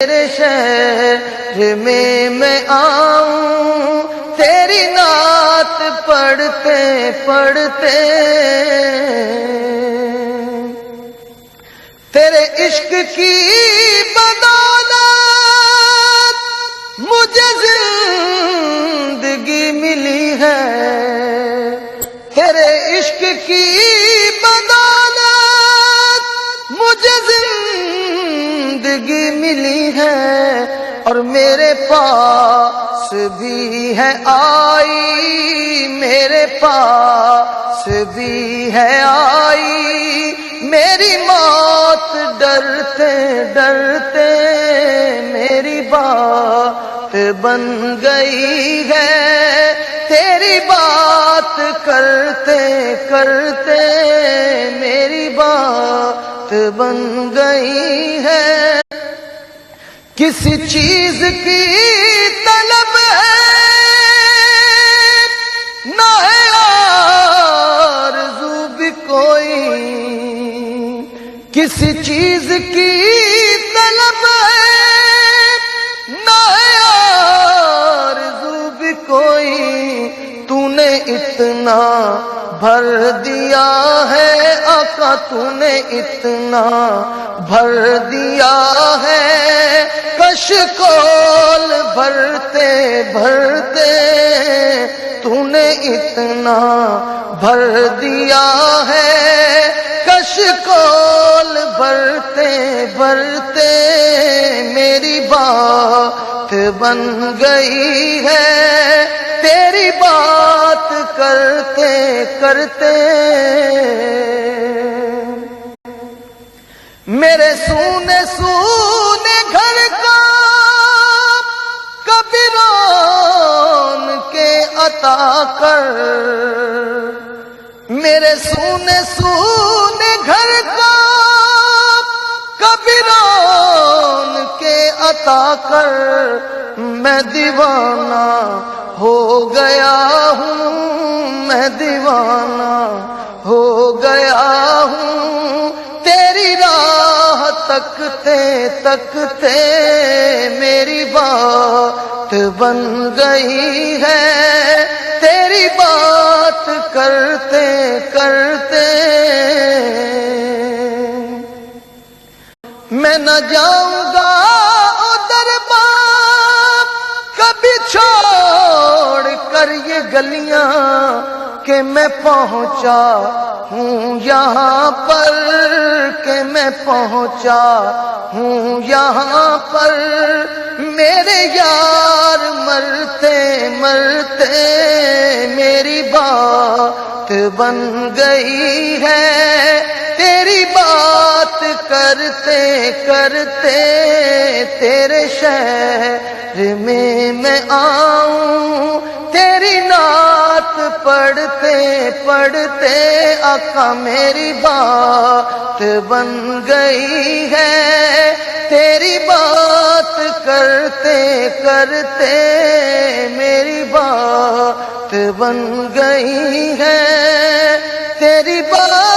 تیرے شہر میں آؤں تیری نعت پڑھتے پڑھتے، تیرے عشق کی بدولت مجھے زندگی ملی ہے، تیرے عشق کی بدولت مجھے زندگی ملی ہے، اور میرے پاس بھی ہے آئی، میرے پاس بھی ہے آئی میری موت، ڈرتے ڈرتے میری بات بن گئی ہے، تیری بات کرتے کرتے میری بات بن گئی ہے۔ کسی چیز کی طلب ہے نہ ہے آرزو بھی کوئی، کسی چیز کی طلب ہے نہ ہے آرزو بھی کوئی، تو نے اتنا بھر دیا ہے آقا، تو نے اتنا بھر دیا ہے، کش کول بھرتے بھرتے تو نے اتنا بھر دیا ہے، کش کول بھرتے بھرتے میری بات بن گئی ہے، تیری بات کرتے کرتے میرے سونے سونے گھر کا کبھی رون کے عطا کر، میرے سونے سونے گھر کا کبھی رون کے عطا کر، میں دیوانہ ہو گیا ہوں، میں دیوانہ ہو گیا ہوں، تیری راہ تکتے تکتے میری بات بن گئی ہے، تیری بات کرتے کرتے میں نہ جاؤں گا ادھر باپ کبھی چھوڑ کر یہ گلیاں، کہ میں پہنچا ہوں یہاں پر، کہ میں پہنچا ہوں یہاں پر، میرے یار مرتے مرتے میری بات بن گئی ہے، تیری بات کرتے کرتے تیرے شہر میں آؤں تیری نعت پڑھتے پڑھتے آقا میری بات بن گئی ہے، تیری بات کرتے کرتے میری بات بن گئی ہے، تیری بات